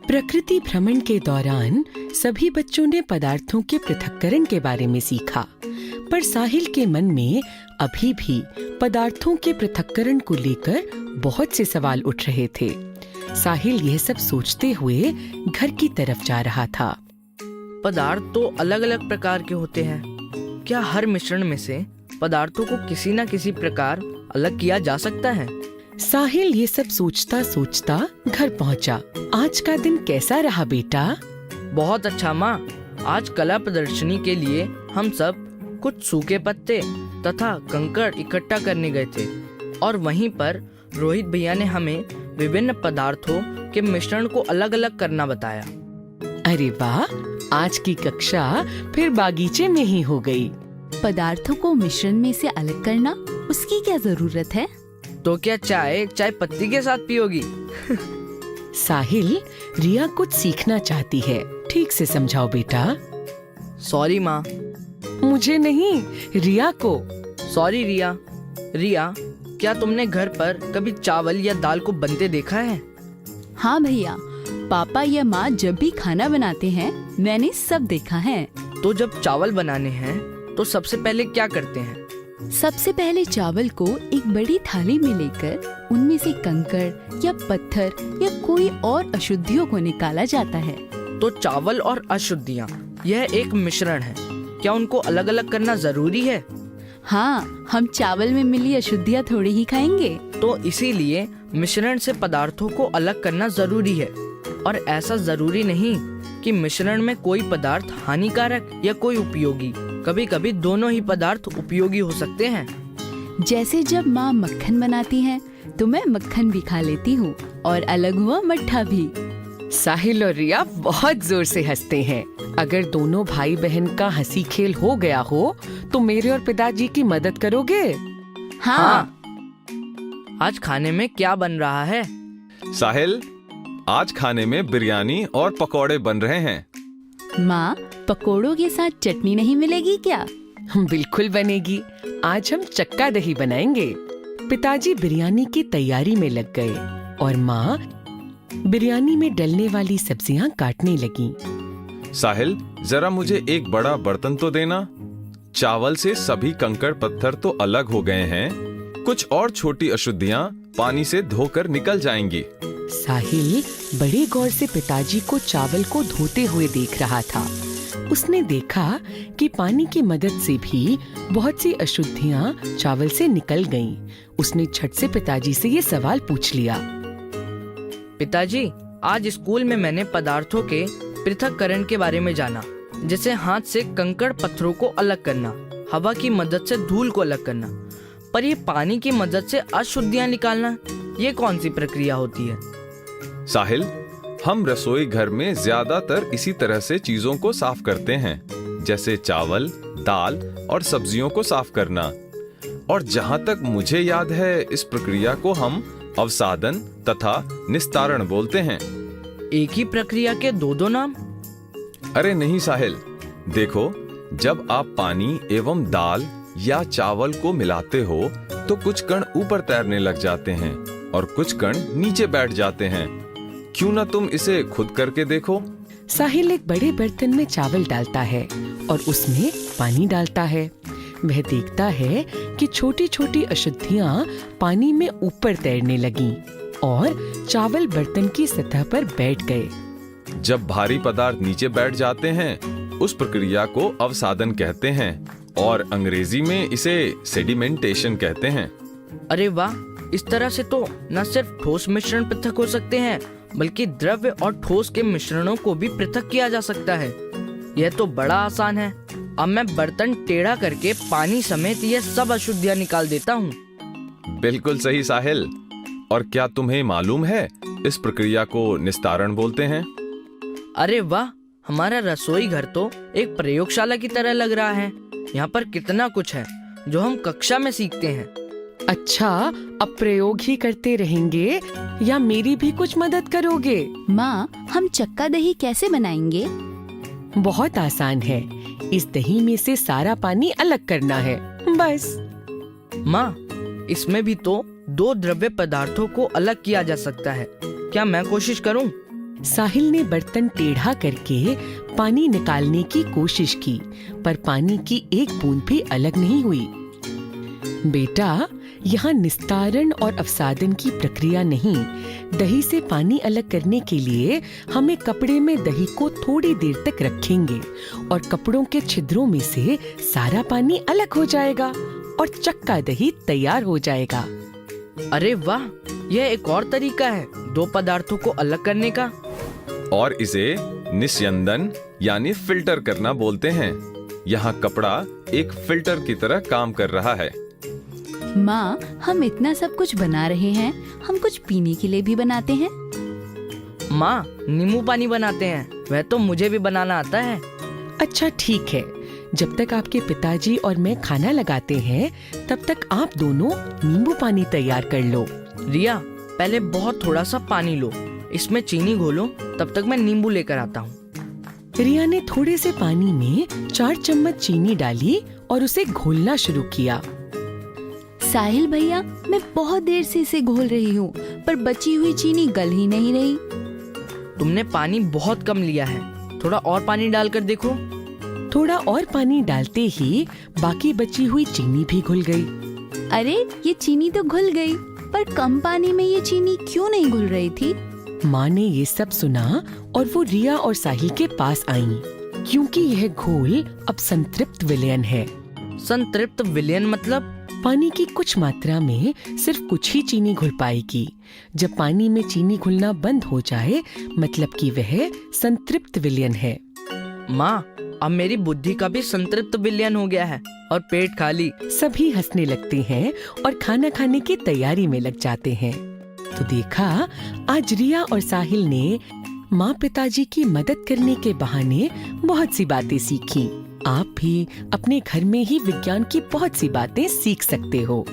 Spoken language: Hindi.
प्रकृति भ्रमण के दौरान सभी बच्चों ने पदार्थों के पृथक्करण के बारे में सीखा, पर साहिल के मन में अभी भी पदार्थों के पृथक्करण को लेकर बहुत से सवाल उठ रहे थे। साहिल यह सब सोचते हुए घर की तरफ जा रहा था। पदार्थ तो अलग अलग प्रकार के होते हैं। क्या हर मिश्रण में से पदार्थों को किसी न किसी प्रकार अलग किया जा सकता है? साहिल ये सब सोचता सोचता घर पहुंचा। आज का दिन कैसा रहा बेटा? बहुत अच्छा माँ। आज कला प्रदर्शनी के लिए हम सब कुछ सूखे पत्ते तथा कंकड़ इकट्ठा करने गए थे और वहीं पर रोहित भैया ने हमें विभिन्न पदार्थों के मिश्रण को अलग अलग करना बताया। अरे वाह, आज की कक्षा फिर बागीचे में ही हो गई। पदार्थों को मिश्रण में से अलग करना, उसकी क्या जरूरत है? तो क्या चाय पत्ती के साथ पियोगी? साहिल, रिया कुछ सीखना चाहती है, ठीक से समझाओ बेटा। सॉरी माँ। मुझे नहीं, रिया को। सॉरी रिया। रिया, क्या तुमने घर पर कभी चावल या दाल को बनते देखा है? हाँ भैया, पापा या माँ जब भी खाना बनाते हैं मैंने सब देखा है। तो जब चावल बनाने हैं तो सबसे पहले क्या करते हैं? सबसे पहले चावल को एक बड़ी थाली में लेकर उनमें से कंकड़ या पत्थर या कोई और अशुद्धियों को निकाला जाता है। तो चावल और अशुद्धियाँ, यह एक मिश्रण है। क्या उनको अलग अलग करना जरूरी है? हाँ, हम चावल में मिली अशुद्धियाँ थोड़ी ही खाएंगे। तो इसीलिए मिश्रण से पदार्थों को अलग करना जरूरी है। और ऐसा जरूरी नहीं कि मिश्रण में कोई पदार्थ हानिकारक या कोई उपयोगी। कभी कभी दोनों ही पदार्थ उपयोगी हो सकते हैं। जैसे जब माँ मक्खन बनाती है तो मैं मक्खन भी खा लेती हूँ और अलग हुआ मट्ठा भी। साहिल और रिया बहुत जोर से हंसते हैं। अगर दोनों भाई बहन का हंसी खेल हो गया हो तो मेरे और पिताजी की मदद करोगे? हाँ। आज खाने में क्या बन रहा है? साहिल, आज खाने में बिरयानी और पकौड़े बन रहे हैं। माँ, पकोड़ों के साथ चटनी नहीं मिलेगी क्या? बिल्कुल बनेगी। आज हम चक्का दही बनाएंगे। पिताजी बिरयानी की तैयारी में लग गए और माँ बिरयानी में डलने वाली सब्जियां काटने लगी। साहिल, जरा मुझे एक बड़ा बर्तन तो देना। चावल से सभी कंकड़ पत्थर तो अलग हो गए हैं, कुछ और छोटी अशुद्धियां पानी से धोकर निकल जाएंगी। साहिल बड़े गौर से पिताजी को चावल को धोते हुए देख रहा था। उसने देखा कि पानी की मदद से भी बहुत सी अशुद्धियां चावल से निकल गईं। उसने झट से पिताजी से ये सवाल पूछ लिया। पिताजी, आज स्कूल में मैंने पदार्थों के पृथक्करण के बारे में जाना, जैसे हाथ से कंकड़ पत्थरों को अलग करना, हवा की मदद से धूल को अलग करना। पर ये पानी की मदद से अशुद्धियां निकालना, ये कौन सी प्रक्रिया होती है? साहिल, हम रसोई घर में ज्यादातर इसी तरह से चीजों को साफ करते हैं, जैसे चावल, दाल और सब्जियों को साफ करना। और जहाँ तक मुझे याद है, इस प्रक्रिया को हम अवसादन तथा निस्तारण बोलते हैं। एक ही प्रक्रिया के दो नाम? अरे नहीं साहिल, देखो, जब आप पानी एवं दाल या चावल को मिलाते हो तो कुछ कण ऊपर तैरने लग जाते हैं और कुछ कण नीचे बैठ जाते हैं। क्यों ना तुम इसे खुद करके देखो? साहिल एक बड़े बर्तन में चावल डालता है और उसमें पानी डालता है। वह देखता है कि छोटी छोटी अशुद्धियां पानी में ऊपर तैरने लगीं और चावल बर्तन की सतह पर बैठ गए। जब भारी पदार्थ नीचे बैठ जाते हैं, उस प्रक्रिया को अवसादन कहते हैं और अंग्रेजी में इसे सेडिमेंटेशन कहते हैं। अरे वाह, इस तरह से तो न सिर्फ ठोस मिश्रण पृथक हो सकते हैं, बल्कि द्रव्य और ठोस के मिश्रणों को भी पृथक किया जा सकता है। यह तो बड़ा आसान है। अब मैं बर्तन टेढ़ा करके पानी समेत ये सब अशुद्धियां निकाल देता हूँ। बिल्कुल सही साहिल। और क्या तुम्हें मालूम है, इस प्रक्रिया को निस्तारण बोलते हैं। अरे वाह, हमारा रसोई घर तो एक प्रयोगशाला की तरह लग रहा है। यहाँ पर कितना कुछ है जो हम कक्षा में सीखते हैं। अच्छा, अब प्रयोग ही करते रहेंगे या मेरी भी कुछ मदद करोगे? माँ, हम चक्का दही कैसे बनाएंगे? बहुत आसान है। इस दही में से सारा पानी अलग करना है, बस। माँ, इसमें भी तो दो द्रव्य पदार्थों को अलग किया जा सकता है। क्या मैं कोशिश करूँ? साहिल ने बर्तन टेढ़ा करके पानी निकालने की कोशिश की, पर पानी की एक बूंद भी अलग नहीं हुई। बेटा, यहाँ निस्तारण और अवसादन की प्रक्रिया नहीं, दही से पानी अलग करने के लिए हमें कपड़े में दही को थोड़ी देर तक रखेंगे और कपड़ों के छिद्रों में से सारा पानी अलग हो जाएगा और चक्का दही तैयार हो जाएगा। अरे वाह, यह एक और तरीका है दो पदार्थों को अलग करने का। और इसे निस्यंदन यानी फिल्टर करना बोलते हैं। यहाँ कपड़ा एक फिल्टर की तरह काम कर रहा है। माँ, हम इतना सब कुछ बना रहे हैं, हम कुछ पीने के लिए भी बनाते हैं। माँ, नींबू पानी बनाते हैं, वह तो मुझे भी बनाना आता है। अच्छा ठीक है, जब तक आपके पिताजी और मैं खाना लगाते हैं तब तक आप दोनों नींबू पानी तैयार कर लो। रिया, पहले बहुत थोड़ा सा पानी लो, इसमें चीनी घोलो, तब तक मैं नींबू लेकर आता हूँ। रिया ने थोड़े से पानी में 4 चम्मच चीनी डाली और उसे घोलना शुरू किया। साहिल भैया, मैं बहुत देर से इसे घोल रही हूँ, पर बची हुई चीनी गल ही नहीं रही। तुमने पानी बहुत कम लिया है, थोड़ा और पानी डालकर देखो। थोड़ा और पानी डालते ही बाकी बची हुई चीनी भी घुल गई। अरे, ये चीनी तो घुल गई, पर कम पानी में ये चीनी क्यों नहीं घुल रही थी? माँ ने ये सब सुना और वो रिया और साहिल के पास आई, क्योंकि यह घोल अब संतृप्त विलयन है। संतृप्त विलयन मतलब? पानी की कुछ मात्रा में सिर्फ कुछ ही चीनी घुल पाएगी। जब पानी में चीनी घुलना बंद हो जाए, मतलब कि वह संतृप्त विलयन है। माँ, अब मेरी बुद्धि का भी संतृप्त विलयन हो गया है और पेट खाली। सभी हंसने लगते हैं और खाना खाने की तैयारी में लग जाते हैं। तो देखा, आज रिया और साहिल ने माँ पिताजी की मदद करने के बहाने बहुत सी बातें सीखी। आप भी अपने घर में ही विज्ञान की बहुत सी बातें सीख सकते हो।